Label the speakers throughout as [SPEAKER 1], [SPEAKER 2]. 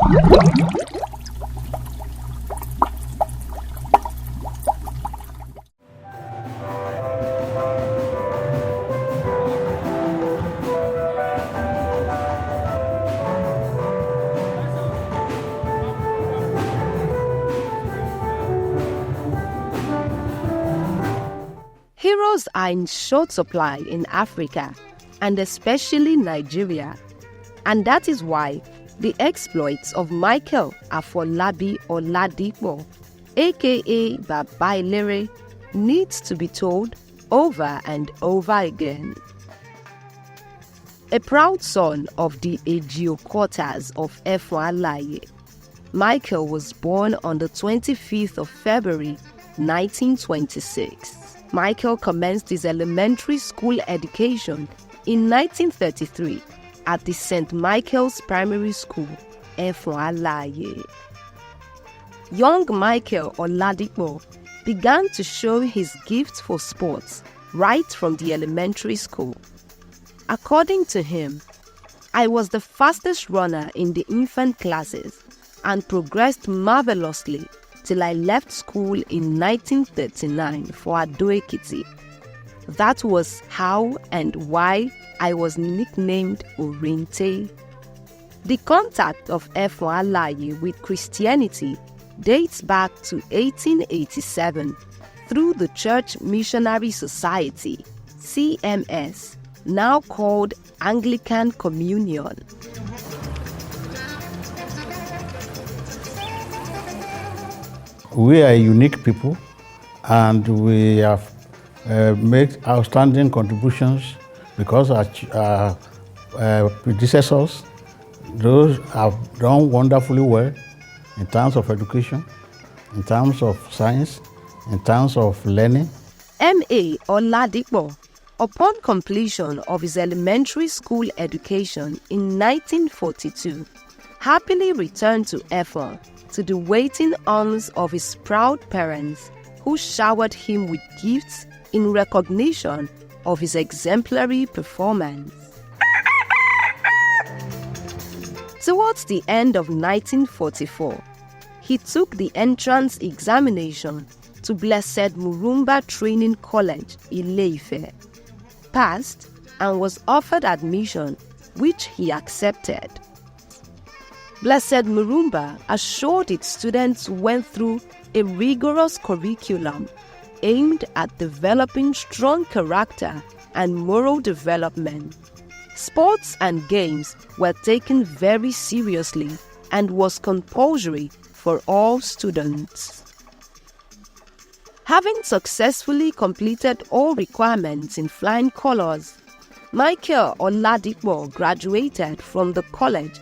[SPEAKER 1] Heroes are in short supply in Africa, and especially Nigeria, and that is why the exploits of Micheal Oladipo, aka Baba Elere, needs to be told over and over again. A proud son of the Ejio quarters of Efon Alaye, Micheal was born on the 25th of February 1926. Micheal commenced his elementary school education in 1933 at the St. Michael's Primary School, Efon Alaye. Young Micheal Oladipo began to show his gift for sports right from the elementary school. According to him, I was the fastest runner in the infant classes and progressed marvelously till I left school in 1939 for Ado-Ekiti. That was how and why I was nicknamed Orinte. The contact of Efon Alaye with Christianity dates back to 1887 through the Church Missionary Society, CMS, now called Anglican Communion.
[SPEAKER 2] We are a unique people, and we have made outstanding contributions because our predecessors, those have done wonderfully well in terms of education, in terms of science, in terms of learning.
[SPEAKER 1] M.A. Oladipo, upon completion of his elementary school education in 1942, happily returned to Efon to the waiting arms of his proud parents, who showered him with gifts in recognition of his exemplary performance. Towards the end of 1944, he took the entrance examination to Blessed Murumba Training College, Ile-Ife, passed, and was offered admission, which he accepted. Blessed Murumba assured its students went through a rigorous curriculum aimed at developing strong character and moral development. Sports and games were taken very seriously and was compulsory for all students. Having successfully completed all requirements in flying colors, Micheal Oladipo graduated from the college.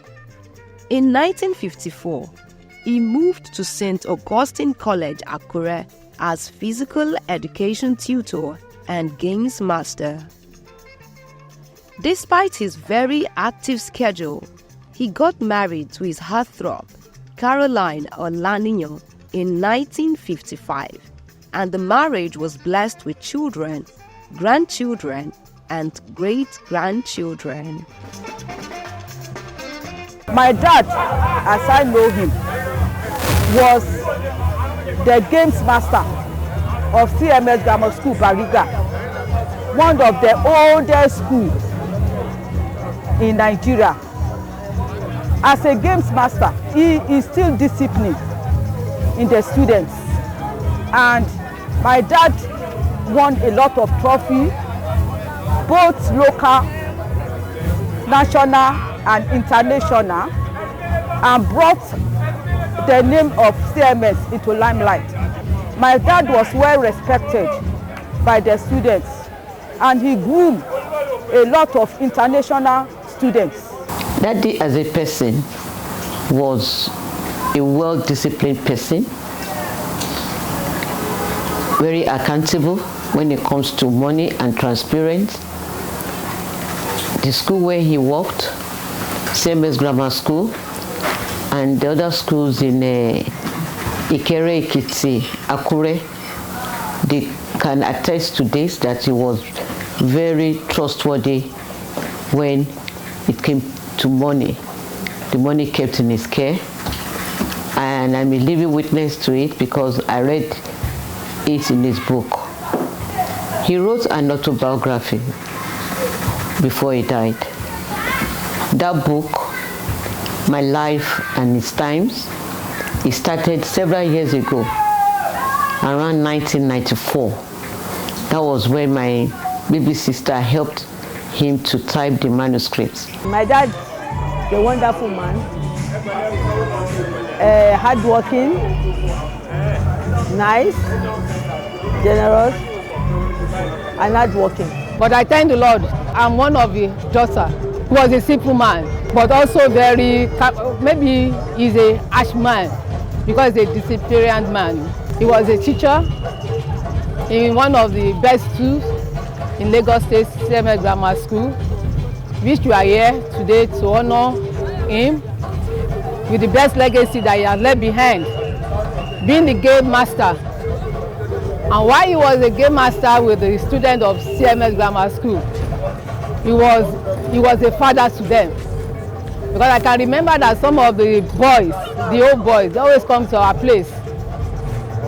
[SPEAKER 1] In 1954, he moved to St. Augustine College, Akure, as physical education tutor and games master. Despite his very active schedule, he got married to his heartthrob, Caroline Olanino, in 1955, and the marriage was blessed with children, grandchildren, and great-grandchildren.
[SPEAKER 3] My dad, as I know him, was the games master of CMS Grammar School, Bariga, one of the oldest schools in Nigeria. As a games master, he instilled discipline in the students, and my dad won a lot of trophies, both local, national, and international, and brought the name of CMS into limelight. My dad was well respected by the students, and he groomed a lot of international students.
[SPEAKER 4] Daddy as a person was a well-disciplined person, very accountable when it comes to money and transparent. The school where he worked, CMS Grammar School, and the other schools in Ikere, Ekiti, Akure, they can attest to this, that he was very trustworthy when it came to money. The money kept in his care, and I'm a living witness to it because I read it in his book. He wrote an autobiography before he died. That book, My Life and Its Times, he started several years ago, around 1994. That was when my baby sister helped him to type the manuscript.
[SPEAKER 3] My dad, a wonderful man, hardworking, nice, generous, and hardworking.
[SPEAKER 5] But I thank the Lord, I'm one of the daughters. He was a simple man, but also very, maybe he's a harsh man because he's a disciplinarian man. He was a teacher in one of the best schools in Lagos State, CMS Grammar School, which we are here today to honor him with the best legacy that he has left behind, being the game master. And while he was a game master with the student of CMS Grammar School, he was a father to them. Because I can remember that some of the boys, the old boys, they always come to our place.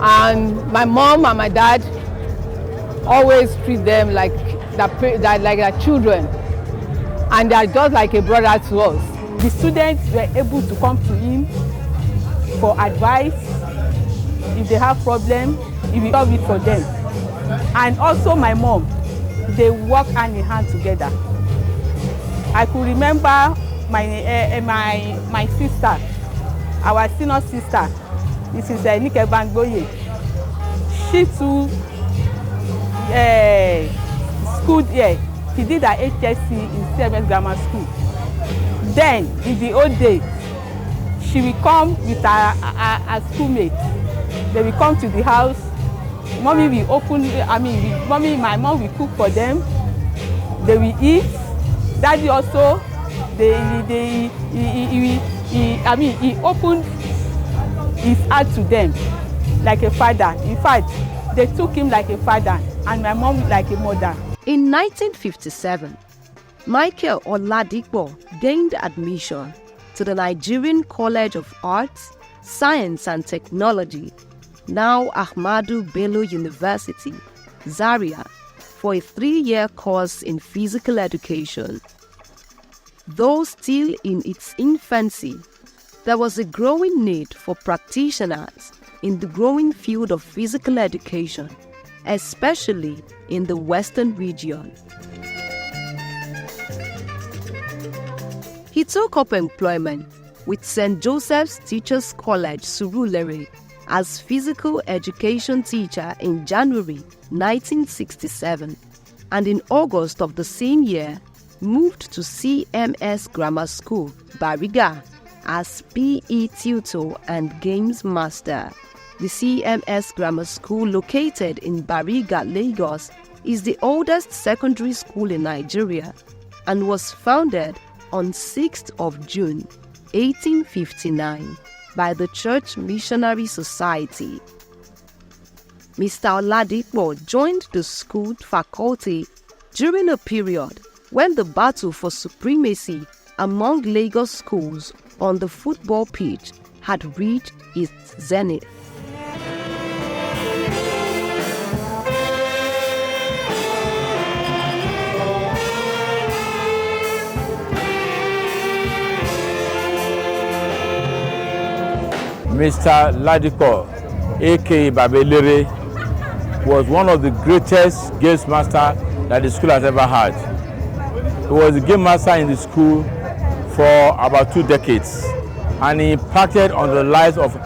[SPEAKER 5] And my mom and my dad always treat them like their children. And they are just like a brother to us.
[SPEAKER 3] The students were able to come to him for advice. If they have problems, he will solve it for them. And also my mom, they work hand in hand together. I could remember my sister, our senior sister, Mrs. Micheal Oladipo. She too schooled here. She did her HSC in CMS Grammar School. Then, in the old days, she will come with her schoolmate. They will come to the house. Mommy will open, my mom will cook for them. They will eat. Daddy also, he opened his heart to them like a father. In fact, they took him like a father and my mom like a mother.
[SPEAKER 1] In 1957, Micheal Oladipo gained admission to the Nigerian College of Arts, Science and Technology, now Ahmadu Bello University, Zaria, for a 3-year course in physical education. Though still in its infancy, there was a growing need for practitioners in the growing field of physical education, especially in the Western region. He took up employment with St. Joseph's Teachers College, Surulere, as physical education teacher in January 1967, and in August of the same year moved to CMS Grammar School, Bariga, as PE tutor and games master. The CMS Grammar School, located in Bariga, Lagos, is the oldest secondary school in Nigeria and was founded on 6th of June 1859 by the Church Missionary Society. Mr. Oladipo joined the school faculty during a period when the battle for supremacy among Lagos schools on the football pitch had reached its zenith.
[SPEAKER 6] Mr. Oladipo, aka Elere, was one of the greatest games master that the school has ever had. He was a game master in the school for about 2 decades, and he impacted on the lives of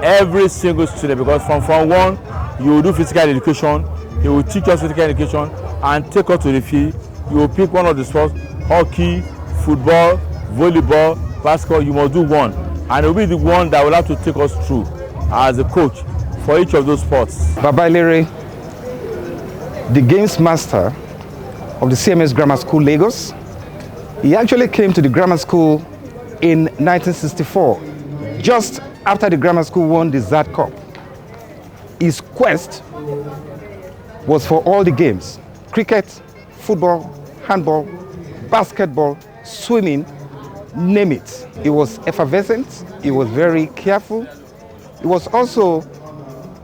[SPEAKER 6] every single student, because from Form 1 you will do physical education, he will teach us physical education and take us to the field. You will pick one of the sports: hockey, football, volleyball, basketball. You must do one, and it will be the one that will have to take us through as a coach for each of those sports.
[SPEAKER 7] Baba Elere, the games master of the CMS Grammar School, Lagos. He actually came to the grammar school in 1964, just after the grammar school won the ZAD Cup. His quest was for all the games: cricket, football, handball, basketball, swimming, name it. He was effervescent, he was very careful, He was also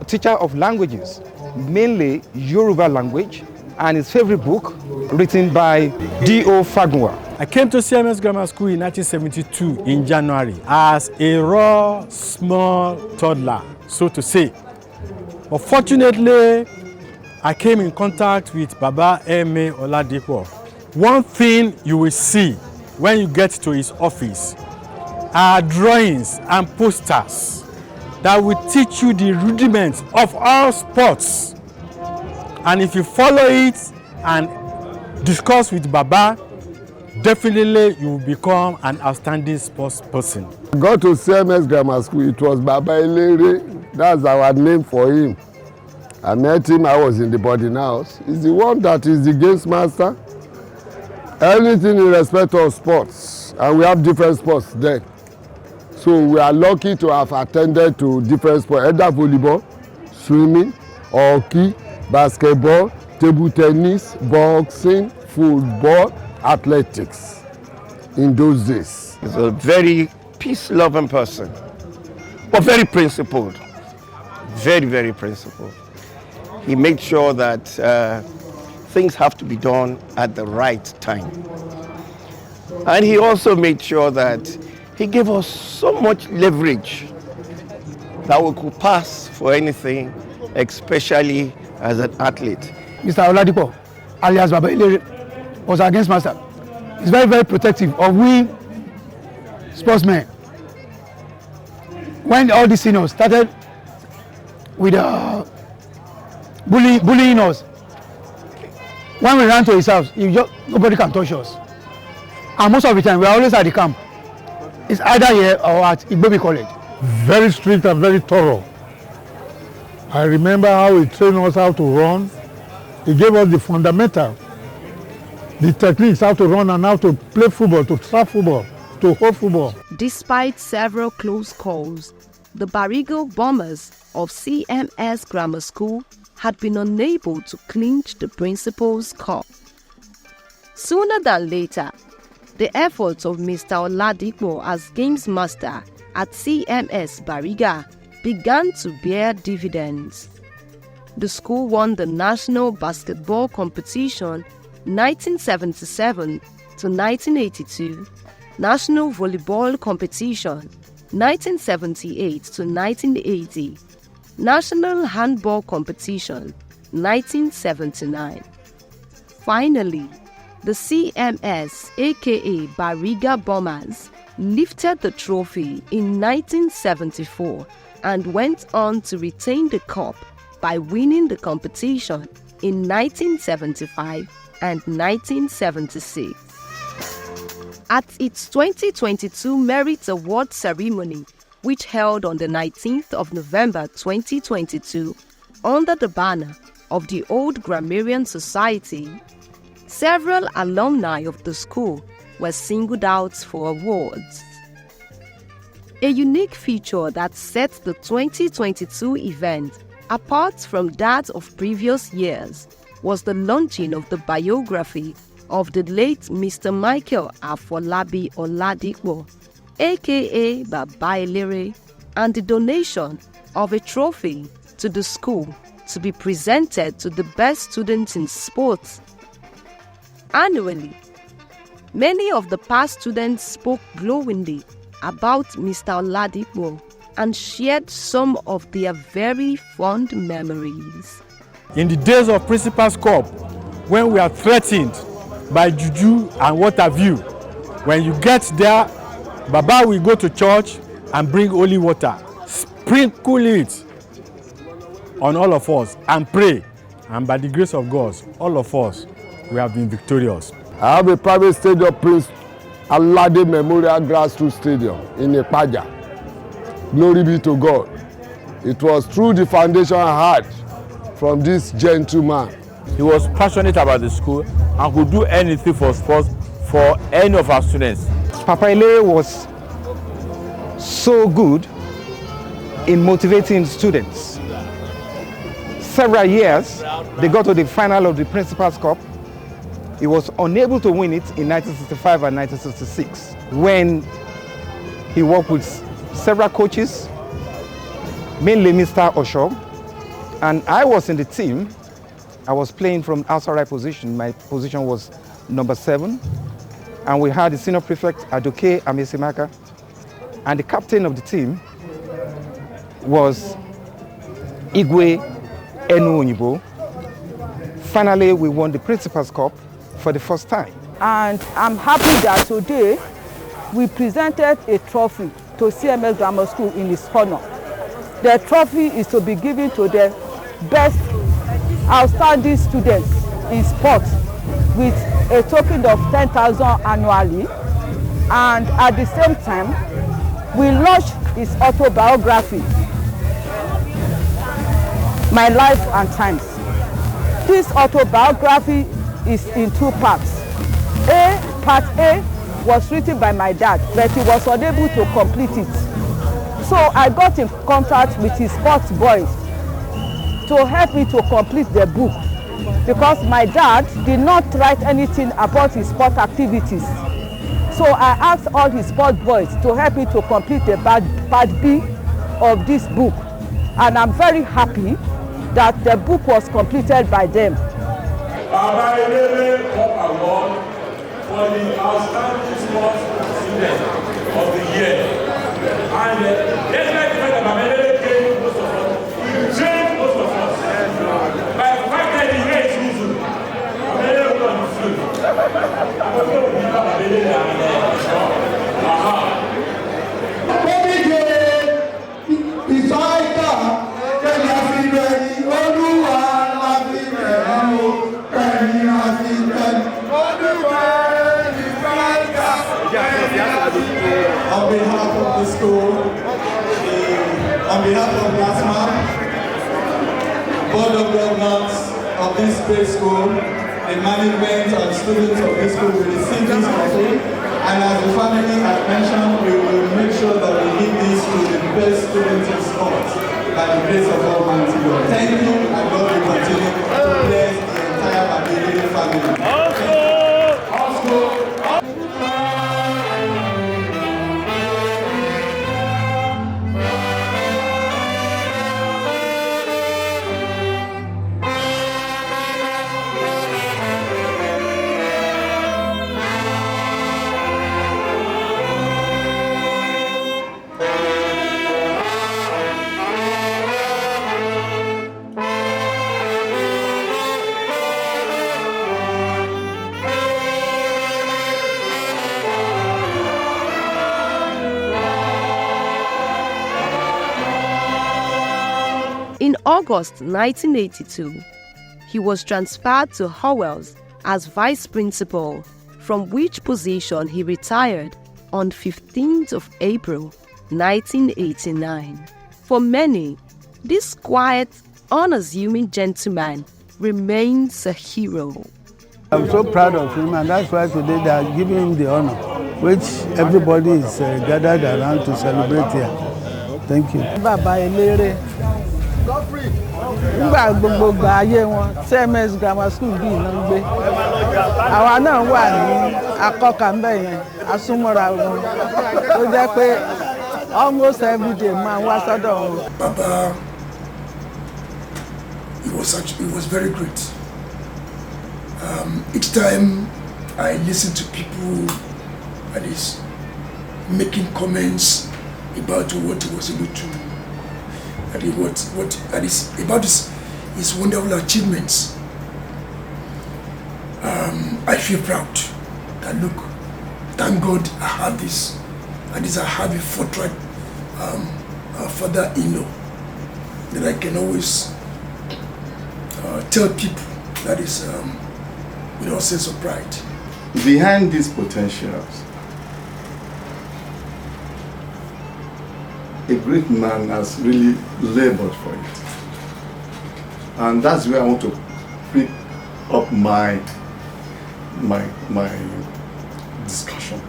[SPEAKER 7] a teacher of languages, mainly Yoruba language, and his favorite book, written by D.O. Fagunwa.
[SPEAKER 8] I came to CMS Grammar School in 1972 in January as a raw, small toddler, so to say. But fortunately, I came in contact with Baba Micheal Oladipo. One thing you will see when you get to his office are drawings and posters that will teach you the rudiments of all sports. And if you follow it and discuss with Baba, definitely you will become an outstanding sports person.
[SPEAKER 9] I got to CMS Grammar School. It was Baba Elere. That's our name for him. I met him. I was in the boarding house. He's the one that is the games master. Everything in respect of sports, and we have different sports then. So we are lucky to have attended to different sports, either volleyball, swimming, hockey, basketball, table tennis, boxing, football, athletics in those days.
[SPEAKER 10] He's a very peace-loving person, but very principled. Very, very principled. He made sure that things have to be done at the right time. And he also made sure that he gave us so much leverage that we could pass for anything, especially as an athlete.
[SPEAKER 11] Mr. Oladipo, alias Baba Elere, was our games master. He's very, very protective of we sportsmen. When all the seniors started with bullying us, when we ran to his house, nobody can touch us. And most of the time, we are always at the camp. It's either here or at Igbobi College.
[SPEAKER 2] Very strict and very thorough. I remember how he trained us how to run. He gave us the fundamental, the techniques, how to run and how to play football, to trap football, to hold football.
[SPEAKER 1] Despite several close calls, the Barigo Bombers of CMS Grammar School had been unable to clinch the principal's cup. Sooner than later, the efforts of Mr. Oladipo as games master at CMS Bariga began to bear dividends. The school won the National Basketball Competition 1977 to 1982, National Volleyball Competition 1978 to 1980, National Handball Competition 1979. Finally, the CMS aka Bariga Bombers lifted the trophy in 1974 and went on to retain the cup by winning the competition in 1975 and 1976. At its 2022 Merit Award ceremony, which held on the 19th of November 2022 under the banner of the Old Grammarian Society, several alumni of the school were singled out for awards. A unique feature that set the 2022 event apart from that of previous years was the launching of the biography of the late Mr. Micheal Oladipo, aka Baba Elere, and the donation of a trophy to the school to be presented to the best students in sports. Annually, many of the past students spoke glowingly about Mr. Oladipo and shared some of their very fond memories.
[SPEAKER 8] In the days of Principal's Cup, when we are threatened by juju and what have you, when you get there, Baba will go to church and bring holy water, sprinkle it on all of us and pray. And by the grace of God, all of us, we have been victorious.
[SPEAKER 9] I have a private stadium, Prince Alade Memorial Grassroots Stadium in Ipaja. Glory be to God. It was through the foundation I had from this gentleman.
[SPEAKER 6] He was passionate about the school and could do anything for sports for any of our students.
[SPEAKER 7] Papa Elere was so good in motivating students. Several years, they got to the final of the Principal's Cup. He was unable to win it in 1965 and 1966 when he worked with several coaches mainly Mr. Osho. And I was in the team. I was playing from outside right position. My position was number 7. And we had the senior prefect, Adoke Amesimaka. And the captain of the team was Igwe Enu. Finally, we won the Principal's Cup for the first time.
[SPEAKER 3] And I'm happy that today we presented a trophy to CMS Grammar School in his honor. The trophy is to be given to the best outstanding students in sports with a token of 10,000 annually. And at the same time, we launched his autobiography, My Life and Times. This autobiography is in 2 parts. Part A was written by my dad, but he was unable to complete it. So I got in contact with his sports boys to help me to complete the book, because my dad did not write anything about his sport activities. So I asked all his sport boys to help me to complete the part B of this book. And I'm very happy that the book was completed by them.
[SPEAKER 12] Baba Elere Award for the outstanding sports student of the year. And despite the fact that Baba Elere trained most of us, he trained most of us. By 5:30 here is usual. Baba Elere was on the field. I was going to be Baba Elere and
[SPEAKER 13] on behalf of the school, on behalf of LASMA, Board of Governors of this great school, the management and students of this school will receive this trophy. And as the family has mentioned, we will make sure that we give this to the best students in sports by the grace of Almighty God. Thank you, and God will continue to bless the entire Babelele family.
[SPEAKER 1] In August 1982, he was transferred to Howells as vice principal, from which position he retired on 15th of April 1989. For many, this quiet, unassuming gentleman remains a hero.
[SPEAKER 14] I'm so proud of him, and that's why today they are giving him the honor, which everybody is gathered around to celebrate here. Thank you.
[SPEAKER 3] Baba Elere, nígbà gbogbo ayé wọn CMS Grammar School bí iná ń gbé. Àwa náà wà ní akọ́kà ń bẹ̀ yẹn, asúnmọ́ra wọn. Ó jẹ́ pé almost every day máa wá sọ́dọ̀ wọn.
[SPEAKER 15] Baba, it was very great. Each time I listen to people that is making comments about what he was able to, that is about his wonderful achievements. I feel proud that look, thank God I have this, and this I have a forthright father-in-law that I can always tell people that is with a sense of pride.
[SPEAKER 16] Behind these potentials, a great man has really labored for it. And that's where I want to pick up my discussion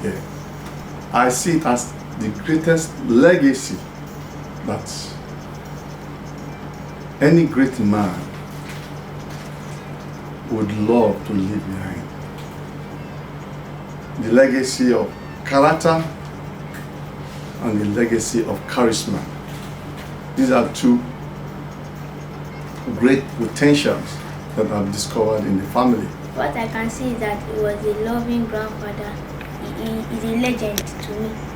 [SPEAKER 16] here. I see it as the greatest legacy that any great man would love to leave behind. The legacy of character and the legacy of charisma. These are two great potentials that I've discovered in the family.
[SPEAKER 17] What I can see is that he was a loving grandfather. He is a legend to me.